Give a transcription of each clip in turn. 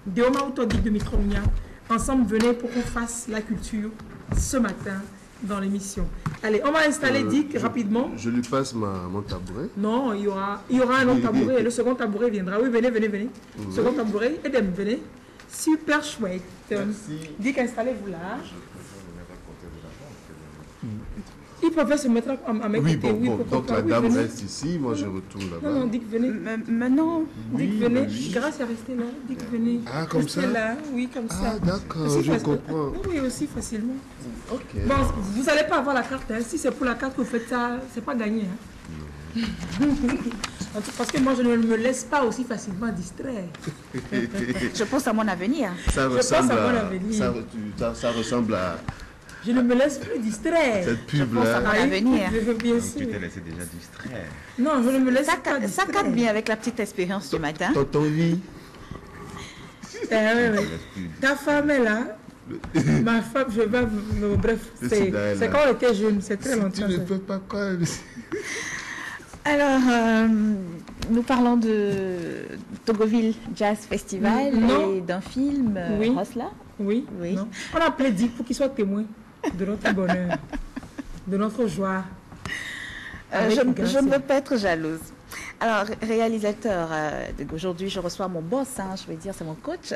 Deoma Autodic de Mitronia. Ensemble, venez pour qu'on fasse la culture ce matin dans l'émission. Allez, on va installer Dick rapidement. Je lui passe mon tabouret. Non, il y aura un autre tabouret. Le second tabouret viendra. Oui, venez. Second tabouret. Edem, venez. Super chouette. Merci. Dick, installez-vous là. Il préfère se mettre à mes côtés. Oui, donc la dame reste ici, moi je retourne là-bas. Non, Dick, venez. Maintenant, Dick, venez. Grâce à rester là. Dick, venez. Ah, comme ça là, oui, comme ça. Ah, d'accord, je comprends. Oui, aussi facilement. Ok. Bon, vous n'allez pas avoir la carte. Hein. Si c'est pour la carte que vous faites ça, c'est pas gagné. Hein. Parce que moi, je ne me laisse pas aussi facilement distraire. Je pense à mon avenir. Ça ressemble à... Je ne me laisse plus distraire. Cette pub-là. Bien sûr. Tu t'es laissé déjà distraire. Non, je ne me laisse pas distraire. Ça cadre bien avec la petite expérience du matin. Tonton vie. Ta femme est là. Ma femme, je vais... Bref, c'est quand on était jeune, c'est très longtemps. Tu ne peux pas quoi. Alors, nous parlons de Togoville Jazz Festival et d'un film, Rosla. Oui. Non. On a appelé Dick pour qu'il soit témoin de notre bonheur, de notre joie. Je ne veux pas être jalouse. Alors, réalisateur, aujourd'hui je reçois mon boss, hein, je vais dire, c'est mon coach.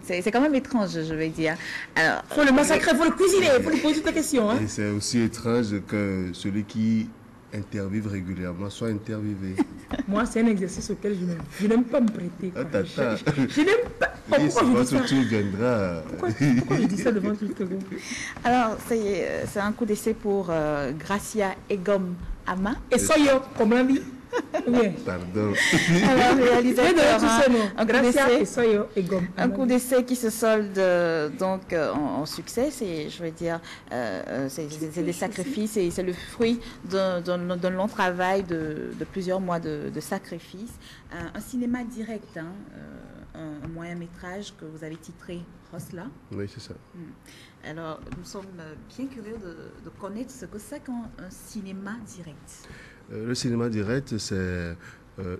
C'est quand même étrange, je vais dire. Il faut le massacrer, il faut le cuisiner, il faut lui poser toutes les questions. Hein. Et c'est aussi étrange que celui qui interviewent régulièrement, soit interviewé. Moi, c'est un exercice auquel je n'aime pas me prêter. Je n'aime pas. Pourquoi tu viendras. Pourquoi je dis ça devant tout le monde? Alors, c'est un coup d'essai pour Gracia Egom Ama. Et Soyo, comme la vie. Oui. Pardon. Alors, réalisateur, un coup d'essai qui se solde donc en succès. C'est, je veux dire, c'est des sacrifices et c'est le fruit d'un long travail de plusieurs mois de sacrifices. Un cinéma direct, hein, un moyen métrage que vous avez titré Rosla. Oui, c'est ça. Alors, nous sommes bien curieux de connaître ce que c'est qu'un cinéma direct. Le cinéma direct, c'est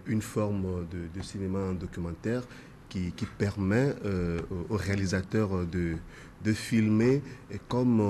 une forme de cinéma en documentaire qui permet aux réalisateurs de filmer comme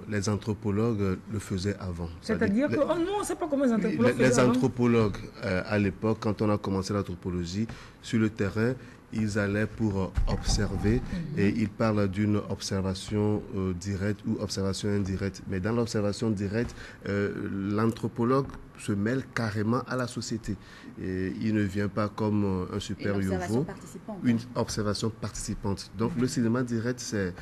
les anthropologues le faisaient avant. C'est-à-dire que, non, on ne sait pas comment les anthropologues faisaient Les anthropologues, à l'époque, quand on a commencé l'anthropologie, sur le terrain, ils allaient pour observer et ils parlent d'une observation directe ou observation indirecte. Mais dans l'observation directe, l'anthropologue se mêle carrément à la société. Et il ne vient pas comme un super yovo. Une observation participante. Donc le cinéma direct, c'est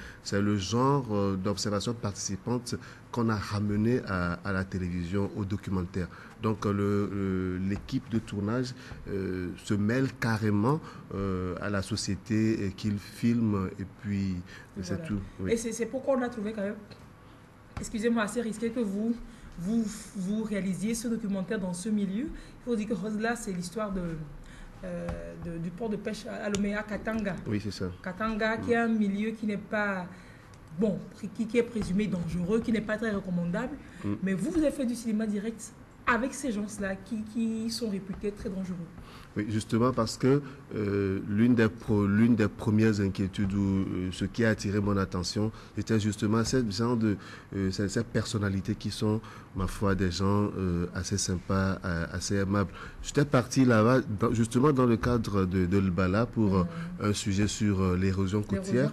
le genre d'observation participante qu'on a ramené à la télévision, au documentaire. Donc l'équipe de tournage se mêle carrément à la société qu'il filme et puis c'est tout. Oui. Et c'est pourquoi on a trouvé quand même, excusez-moi, assez risqué que vous réalisiez ce documentaire dans ce milieu. Il faut dire que Rosla, c'est l'histoire du port de pêche à Lomé, Katanga. Oui, c'est ça. Katanga, qui est un milieu qui n'est pas... Bon, qui est présumé dangereux, qui n'est pas très recommandable. Mais vous avez fait du cinéma direct avec ces gens-là qui sont réputés très dangereux. Oui, justement parce que l'une des premières inquiétudes ou ce qui a attiré mon attention, c'était justement cette personnalités qui sont, ma foi, des gens assez sympas, assez aimables. J'étais parti là-bas, justement dans le cadre de l'Bala pour un sujet sur l'érosion côtière.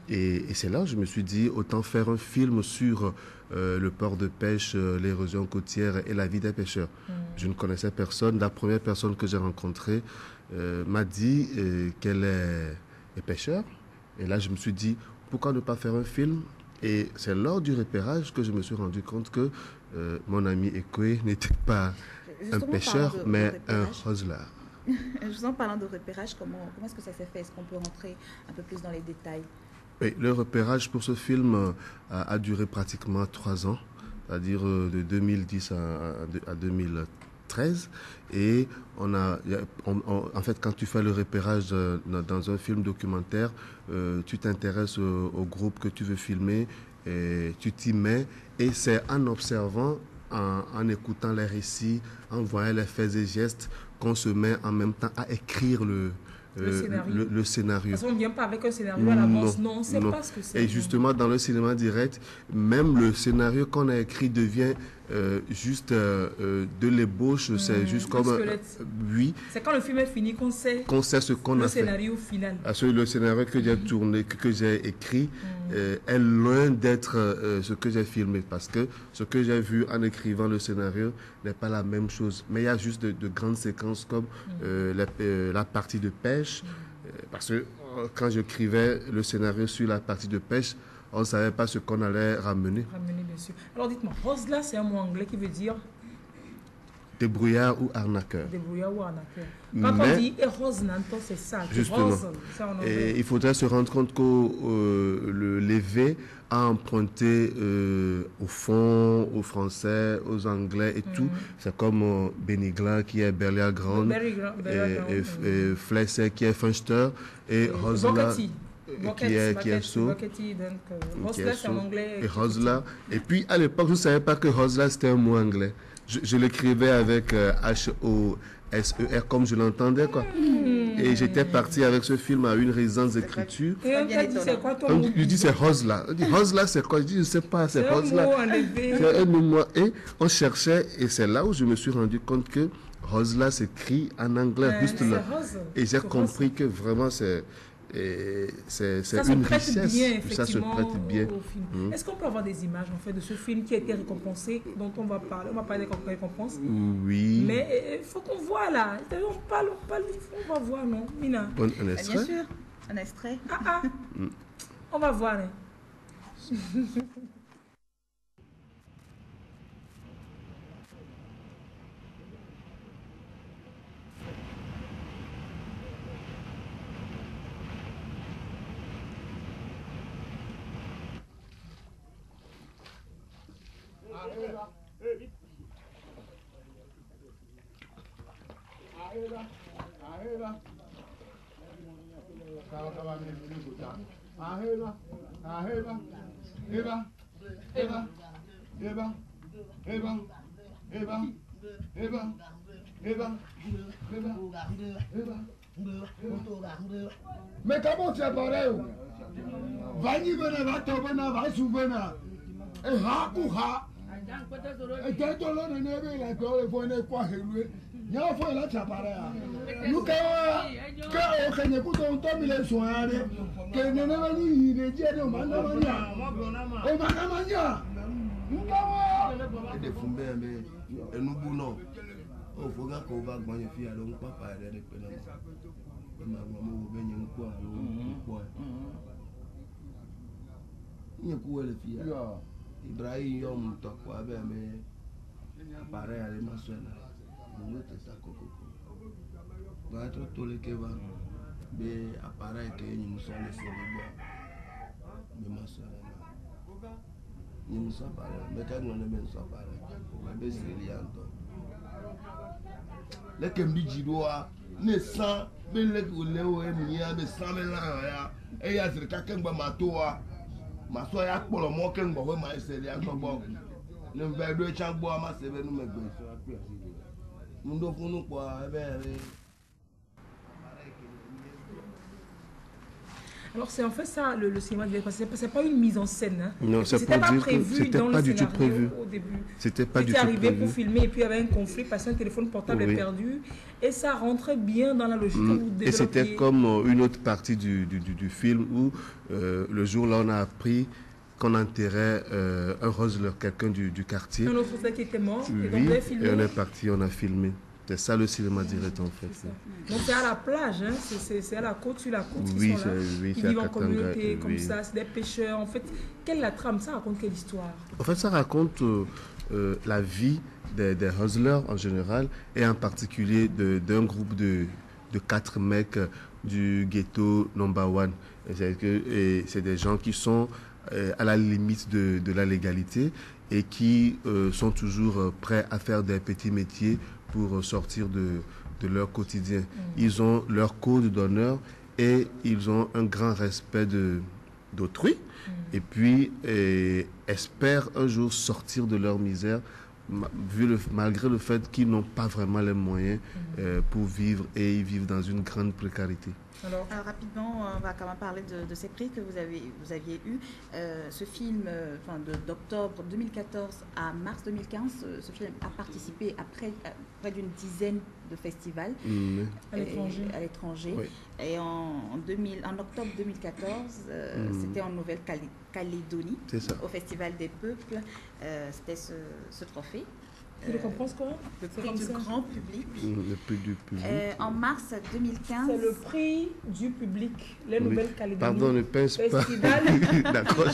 Et c'est là que je me suis dit, autant faire un film sur le port de pêche, l'érosion côtière et la vie des pêcheurs. Je ne connaissais personne. La première personne que j'ai rencontrée m'a dit qu'elle est pêcheur. Et là, je me suis dit, pourquoi ne pas faire un film? Et c'est lors du repérage que je me suis rendu compte que mon ami Ekwe n'était pas un pêcheur, mais un hustler. Juste en parlant de repérage, comment est-ce que ça s'est fait? Est-ce qu'on peut rentrer un peu plus dans les détails? Oui, le repérage pour ce film a duré pratiquement 3 ans, c'est-à-dire de 2010 à 2013. Et en fait, quand tu fais le repérage dans un film documentaire, tu t'intéresses au groupe que tu veux filmer, et tu t'y mets, et c'est en observant, en écoutant les récits, en voyant les faits et gestes, qu'on se met en même temps à écrire le scénario. Parce qu'on ne vient pas avec un scénario à l'avance, non, on ne sait pas ce que c'est. Et justement, dans le cinéma direct, même le scénario qu'on a écrit devient juste de l'ébauche, c'est juste comme... oui. C'est quand le film est fini qu'on sait ce qu'on a fait. Le scénario final. Parce que le scénario que j'ai tourné, que j'ai écrit, est loin d'être ce que j'ai filmé. Parce que ce que j'ai vu en écrivant le scénario n'est pas la même chose. Mais il y a juste de grandes séquences comme la partie de pêche. Parce que quand j'écrivais le scénario sur la partie de pêche, on ne savait pas ce qu'on allait ramener. Ramener, bien sûr. Alors dites-moi, Rosla, c'est un mot anglais qui veut dire débrouillard ou arnaqueur. Débrouillard ou arnaqueur. Quand on dit Rosnanto, c'est ça. Justement. Et il faudrait se rendre compte que le Lévé a emprunté au fond, aux Français, aux Anglais et tout. C'est comme Benigla qui est Berlia Grande, et Flesser qui est Funster, et Rosla qui est So. Rosla, c'est en anglais. Et Rosla. Et puis à l'époque, je ne savais pas que Rosla c'était un mot anglais. Je l'écrivais avec H-O-S-E-R comme je l'entendais, quoi. Et j'étais parti avec ce film à une résidence d'écriture. Et on t'a dit c'est quoi ton mot? Je dis c'est Rosla. On dit Rosla c'est quoi? Je dis je ne sais pas, c'est Rosla. C'est un mot. Et on cherchait et c'est là où je me suis rendu compte que Rosla s'écrit en anglais, juste là. Et j'ai compris que vraiment c'est une richesse. Ça se prête bien. Est-ce qu'on peut avoir des images en fait de ce film qui a été récompensé, dont on va parler? On va parler des récompenses. Oui. Mais il faut qu'on voit là. On parle, on va voir, non, Mina? Un extrait? Bien sûr, un extrait. On va voir. Hein. Mais comment tu es pareil? Va y venir, va te venir, va souvenir. Et ha ou ha. Et t'es dans le nez, la gueule, il faut une quoi, il y a un fois là, tu as pareil. Nous, quand on écoute, on tombe les soins, que ne pas ni les dieux de Manamania. Et Manamania. Et des fumées, mais nous boulons. Oh, faut qu'on va gagner fille, alors on ne peut pas aller avec le maman, venir quoi, quoi. Il y a quoi les filles? Ibrahim, Yom, Tokwa, mais appareil à l'émotion. Nous mettons ça coco. Va être tout le keva. Mais appareil que nous sommes les célébres. Mais ma soeur, nous ne sommes pas là. Mais quand nous ne sommes pas là, on va baisser les yeux. Les Kembijidoa, les 100, mais les Léo et Mia, les 100 000 ans, et il y a ce quelqu'un qui m'a tout. Ma soeur, pour le moins qu'un bon, ma c'est un bon. Le verre de chambois, ma c'est nous me gueule. Nous devons nous quoi, Alors c'est en fait ça le cinéma de l'époque. C'est pas une mise en scène. Hein. Non, c'est c'était pas pas dire prévu que c'était dans pas le du tout scénario prévu. au début. C'était pas du tout arrivé prévu. pour filmer et puis il y avait un conflit parce qu'un téléphone portable est perdu et ça rentrait bien dans la logique. Et c'était comme une autre partie du film où le jour-là on a appris qu'on enterrait un Rosler, quelqu'un du quartier. Un autre Français qui était mort. Oui, et on est parti, on a filmé. C'est ça le cinéma direct en fait. Donc c'est à la plage, hein? C'est à la côte, sur la côte oui, qui sont là. Oui, ils vivent en communauté comme ça, c'est des pêcheurs. En fait, quelle est la trame? Ça raconte quelle histoire? En fait, ça raconte la vie des hustlers en général et en particulier d'un groupe de 4 mecs du ghetto number 1. C'est des gens qui sont à la limite de la légalité et qui sont toujours prêts à faire des petits métiers pour sortir de leur quotidien. Ils ont leur code d'honneur et ils ont un grand respect d'autrui et puis espèrent un jour sortir de leur misère malgré le fait qu'ils n'ont pas vraiment les moyens pour vivre et ils vivent dans une grande précarité. Alors, Rapidement, on va quand même parler de ces prix que vous aviez eus. Ce film, d'octobre 2014 à mars 2015, ce film a participé à près d'une dizaine de festivals à l'étranger. Oui. Et en octobre 2014, c'était en Nouvelle-Calédonie, au Festival des Peuples. C'était ce trophée. tu le comprends, quoi? Le prix du grand public. Le prix du public. En mars 2015. C'est le prix du public, les Nouvelles-Calédonies. Pardon, ne pince pas. Festival. D'accord.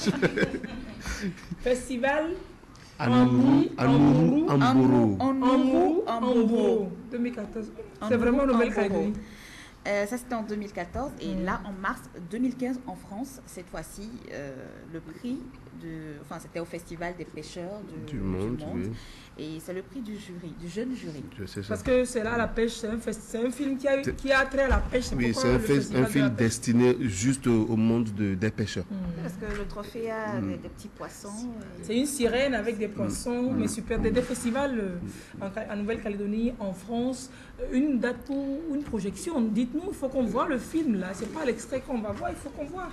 Festival. Ambourou. Ambourou. 2014. C'est vraiment Nouvelle-Calédonie. Ça, c'était en 2014. Et là, en mars 2015, en France, cette fois-ci, le prix c'était au Festival des pêcheurs du monde. Oui. Et c'est le prix du jury, du jeune jury. Je sais ça. Parce que c'est là la pêche, c'est un film qui a trait à la pêche. Oui, c'est un film destiné juste au monde des pêcheurs. Parce que le trophée a des petits poissons. C'est une sirène avec des poissons, mais super. Des festivals en Nouvelle-Calédonie, en France, une date pour une projection. Dites-nous, il faut qu'on voit le film là. C'est pas l'extrait qu'on va voir, il faut qu'on voit.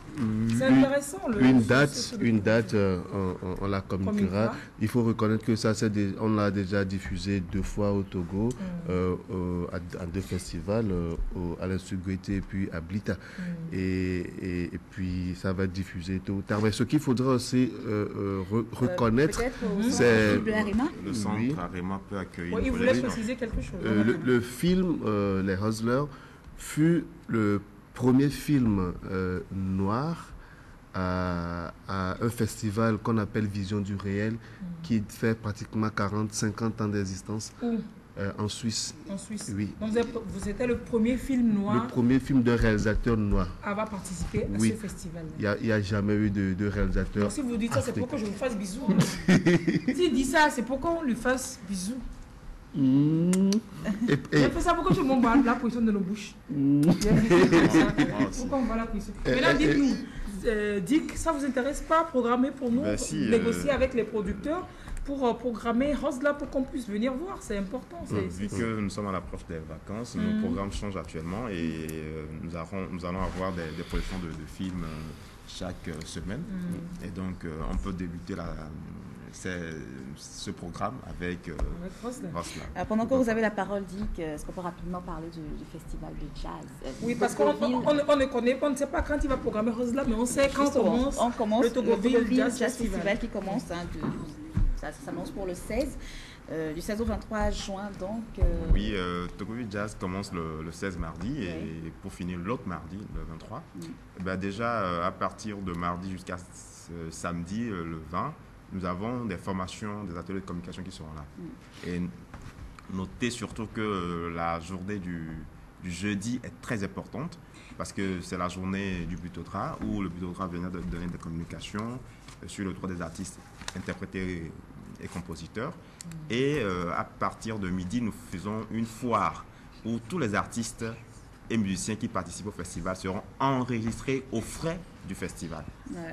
C'est intéressant. Une date, on la communiquera. Il faut reconnaître que ça, on l'a déjà diffusé 2 fois au Togo, à 2 festivals, à l'Institut Goethe et puis à Blita. Et puis ça va être diffusé tôt ou tard. Mais ce qu'il faudra aussi reconnaître, c'est... Le centre Arema peut accueillir... Oui, il voulait préciser quelque chose. Le film Les Hustlers fut le premier film noir à un festival qu'on appelle Vision du Réel, qui fait pratiquement 40-50 ans d'existence en Suisse. En Suisse. Oui. Donc vous étiez le premier film noir. Le premier film d'un réalisateur noir. À avoir participé à ce festival. Il n'y a jamais eu de réalisateur. Donc si vous dites ça, c'est pour que je vous fasse bisous. S'il dit ça, c'est pour qu'on lui fasse bisous. J'ai fait ça pour que tout le monde voit la position de nos bouches. Pourquoi on voit la position? Maintenant, dites-nous. Dick, ça vous intéresse pas programmer pour nous, négocier avec les producteurs pour programmer Hustler pour qu'on puisse venir voir, c'est important. Vu que nous sommes à l'approche des vacances, nos programmes changent actuellement et nous allons avoir des projections de films chaque semaine. Et donc on peut débuter ce programme avec Hustler. Pendant que vous avez la parole, Dick, est-ce qu'on peut rapidement parler du festival de jazz? Oui, parce qu'on ne connaît pas, on ne sait pas quand il va programmer Hustler, mais on sait quand on commence le Togoville Jazz Festival qui commence, ça s'annonce pour le 16. Du 16 au 23 juin, donc... Oui, Togoville Jazz commence le 16 mardi et pour finir l'autre mardi, le 23. Déjà, à partir de mardi jusqu'à samedi, le 20, nous avons des formations, des ateliers de communication qui seront là. Et notez surtout que la journée du jeudi est très importante parce que c'est la journée du Butodra où le Butodra vient de donner des communications sur le droit des artistes, interpréteurs et compositeurs. Et à partir de midi, nous faisons une foire où tous les artistes et musiciens qui participent au festival seront enregistrés aux frais du festival.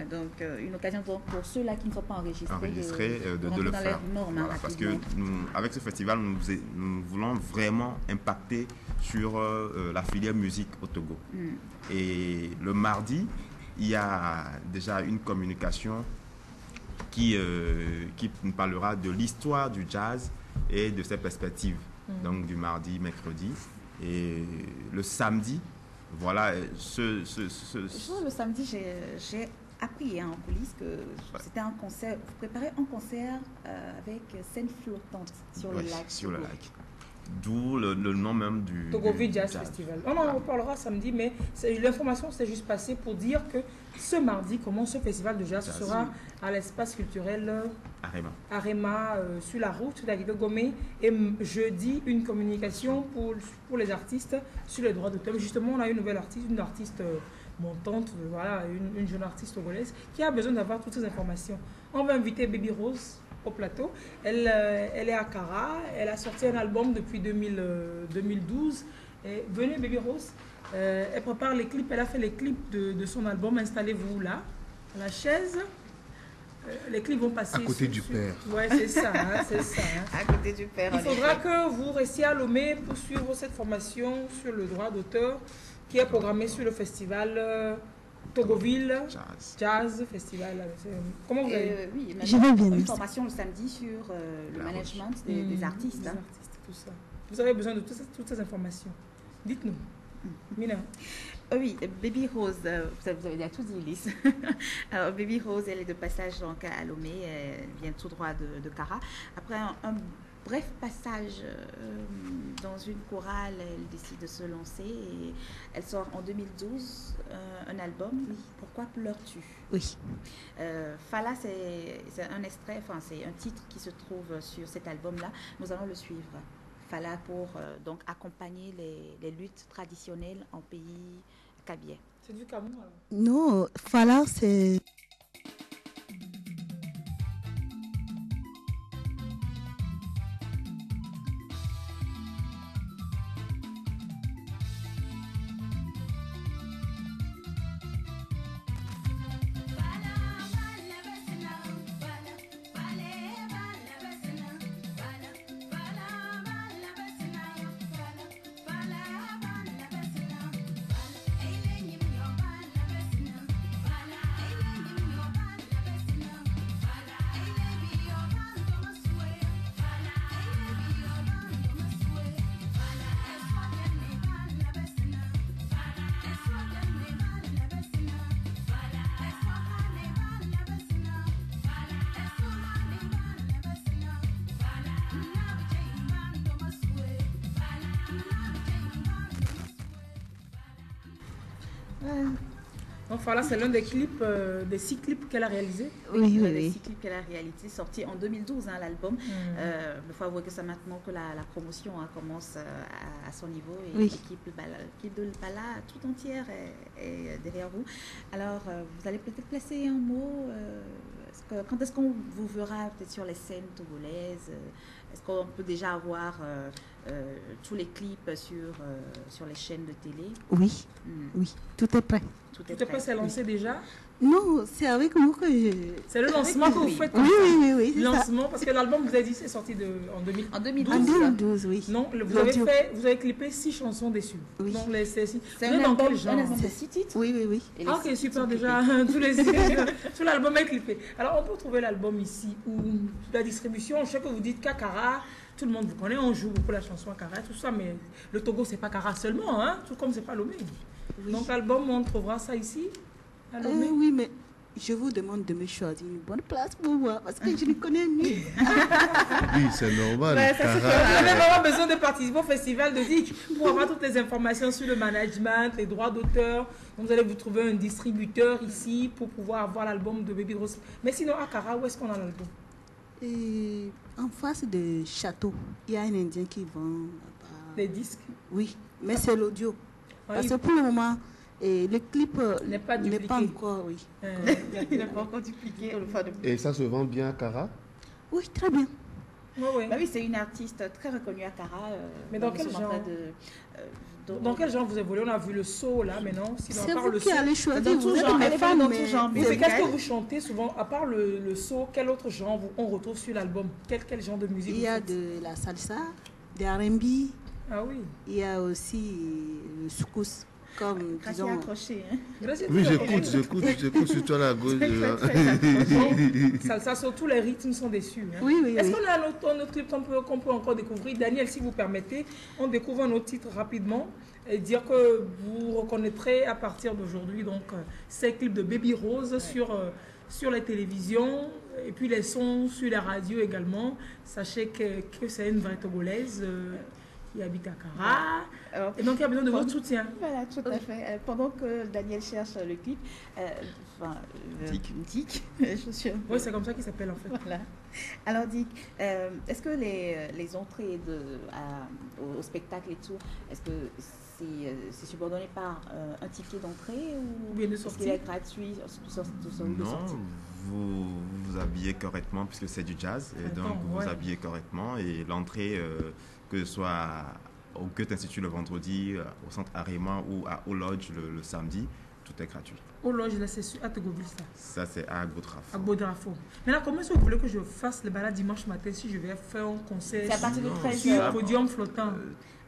Donc, une occasion pour ceux-là qui ne sont pas enregistrés de le faire. Normes, parce que avec ce festival, nous voulons vraiment impacter sur la filière musique au Togo. Et le mardi, il y a déjà une communication qui nous parlera de l'histoire du jazz et de ses perspectives. Donc du mardi, mercredi. Et le samedi, voilà, le samedi, j'ai appris en coulisses que c'était un concert, vous préparez un concert avec scène flottante sur le lac. Sur le lac. D'où le nom même du Togoville Jazz Festival. On en reparlera samedi, mais l'information s'est juste passée pour dire que ce mardi commence ce festival de jazz. Ce sera à l'espace culturel Arema sur la route d'Arrivée Gomé. Et jeudi, une communication pour les artistes sur les droits d'auteur. Justement, on a une artiste montante, voilà, une jeune artiste togolaise qui a besoin d'avoir toutes ces informations. On va inviter Baby Rose au plateau. Elle est à Cara, elle a sorti un album depuis 2012. Et venez Baby Rose, elle prépare les clips, elle a fait les clips de son album. Installez-vous là, à la chaise. Les clips vont passer... À côté du père. Oui, c'est ça, c'est ça. À côté du père. Il faudra que vous restiez à Lomé pour suivre cette formation sur le droit d'auteur. qui est programmé sur le festival Togoville Jazz. Festival. Comment vous avez Oui, Je vais bien. une formation le samedi sur le management des artistes. Des Hein. artistes, tout ça. Vous avez besoin de toutes ces informations. Dites-nous. Mina. Oui, Baby Rose, vous avez déjà tout dit, Lise. Alors, Baby Rose, elle est de passage donc, à Lomé, elle vient tout droit de Cara. Après un bref passage dans une chorale, elle décide de se lancer et elle sort en 2012 un album, Pourquoi pleures-tu? Oui. Fala, c'est un extrait, enfin c'est un titre qui se trouve sur cet album-là. Nous allons le suivre. Fala pour donc accompagner les luttes traditionnelles en pays kabye. C'est du Cameroun alors? Non, Fala, c'est... Donc voilà, c'est l'un des clips, des 6 clips qu'elle a réalisés. Oui, Les 6 clips qu'elle a réalisés, sortis en 2012, hein, l'album. Il faut avouer que c'est maintenant que la promotion commence à son niveau. Et l'équipe de Bala tout entière est derrière vous. Alors, vous allez peut-être placer un mot. Quand est-ce qu'on vous verra peut-être sur les scènes togolaises? Est-ce qu'on peut déjà avoir tous les clips sur les chaînes de télé? Oui, oui, tout est prêt. Tout est prêt, c'est lancé déjà? Non, c'est avec vous que je... C'est le lancement que vous faites? Oui, c'est lancement, ça. Parce que l'album, vous avez dit, c'est sorti en 2012. En 2012. En 2012, oui. Non, vous avez clippé 6 chansons dessus. Oui. Donc, c'est un album de 6 titres? Oui. Et ok, super, déjà, tout l'album est clippé. Alors, on peut trouver l'album ici, ou la distribution, je sais que vous dites qu'Akara, tout le monde vous connaît, on joue beaucoup la chanson Akara, tout ça, mais le Togo, c'est pas Akara seulement, hein, tout comme c'est pas Lomé. Oui. Donc, l'album, on trouvera ça ici, à Lomé. Oui, mais je vous demande de me choisir une bonne place pour moi, parce que je le connais mieux. Oui, c'est normal. Ouais, vous avez vraiment besoin de participer au festival de DIC pour avoir toutes les informations sur le management, les droits d'auteur. Vous allez vous trouver un distributeur ici pour pouvoir avoir l'album de Baby Rose. Mais sinon, à Cara, où est-ce qu'on a l'album? Et en face de Château, il y a un Indien qui vend... Des disques? Oui, mais c'est l'audio. Parce que pour le moment, le clip n'est pas encore, oui. Il n'est pas encore dupliqué. Et ça se vend bien à Cara? Oui, très bien. Bah oui, c'est une artiste très reconnue à Cara. Mais dans quel genre? Dans quel genre vous évoluez? On a vu le soul là maintenant. C'est vous qui allez choisir. Dans tout genre. Elle est pas dans tout genre. Mais qu'est-ce que vous chantez souvent? À part le soul, quel autre genre on retrouve sur l'album? Quel genre de musique? Il y a de la salsa, des R&B. Ah oui. Il y a aussi le soukous. Comme, disons... accroché, hein. Oui, j'écoute sur toi la gauche. Salsa, sur tous les rythmes sont déçus. Hein. Oui. Est-ce qu'on a un autre clip qu'on peut encore découvrir? Daniel, si vous permettez, on découvre un autre titre rapidement et dire que vous reconnaîtrez à partir d'aujourd'hui donc ces clips de Baby Rose sur les télévisions et puis les sons sur les radios également. Sachez que c'est une vraie Togolaise. Qui habite à Cara. Et donc, il y a besoin de votre soutien. Voilà, tout à fait. Pendant que Daniel cherche le clip, Dick, je suis... Oui, c'est comme ça qu'il s'appelle en fait. Voilà. Alors, Dick, est-ce que les entrées au spectacle et tout, est-ce que c'est subordonné par un ticket d'entrée ou bien de est-ce sortie? qu'il est gratuit Non, vous vous habillez correctement puisque c'est du jazz. Et donc, vous vous habillez correctement et l'entrée... que ce soit au Goethe Institut le vendredi, au centre Arema ou au Lodge le samedi, tout est gratuit. Au loge, là, c'est à Togoville, ça. Ça, c'est à Agbotrafo. À Bodrafo. Maintenant, comment est-ce que vous voulez que je fasse le balade dimanche matin si je vais faire un concert C'est à partir de 13 sur heures. podium flottant?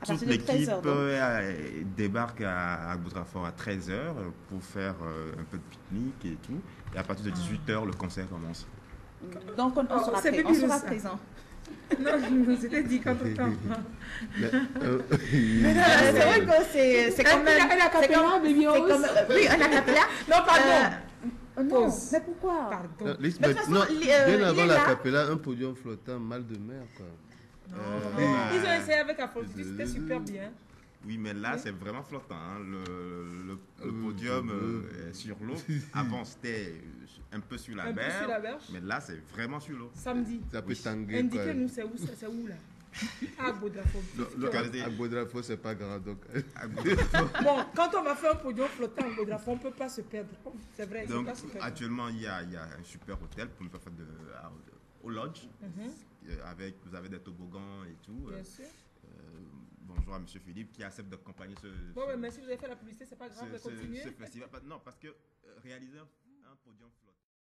À Toute partir de 13 l'équipe heures, donc. débarque à Agbotrafo à 13h pour faire un peu de pique-nique et tout. Et à partir de 18h, le concert commence. Donc, on Oh, sera, c'est on Baby sera Ruth, ça. présent. Non, c'était dit qu'entre-temps. Mais, C'est vrai que c'est comme Elle a capella, Baby Rose. Oui, un acapella. Non, pardon. Non, Pause. mais pourquoi? Pardon. Mais de toute façon, non, il bien est avant la là. capella, un podium flottant, mal de mer, quoi. Ils ont essayé avec Aphrodite, c'était super bien. Oui, mais là, c'est vraiment flottant. Hein. Le podium est sur l'eau. Avant, c'était un peu sur la Un peu berge. sur la berge. Mais là, c'est vraiment sur l'eau. Samedi. Ça peut tanguer, quoi. Indiquez-nous, c'est où là? À Bodrafo. À Bodrafo, c'est pas grand, donc. Bon, quand on va faire un podium flottant à Bodrafo, on ne peut pas se perdre. C'est vrai, il ne Donc, faut pas se perdre. actuellement, il y a un super hôtel pour nous faire au lodge. Vous avez des toboggans et tout. Bien sûr. Bonjour à M. Philippe qui accepte d'accompagner Bon, mais si vous avez fait la publicité, c'est pas grave, continuez. ce festival. Non, parce que réaliser un podium flottant.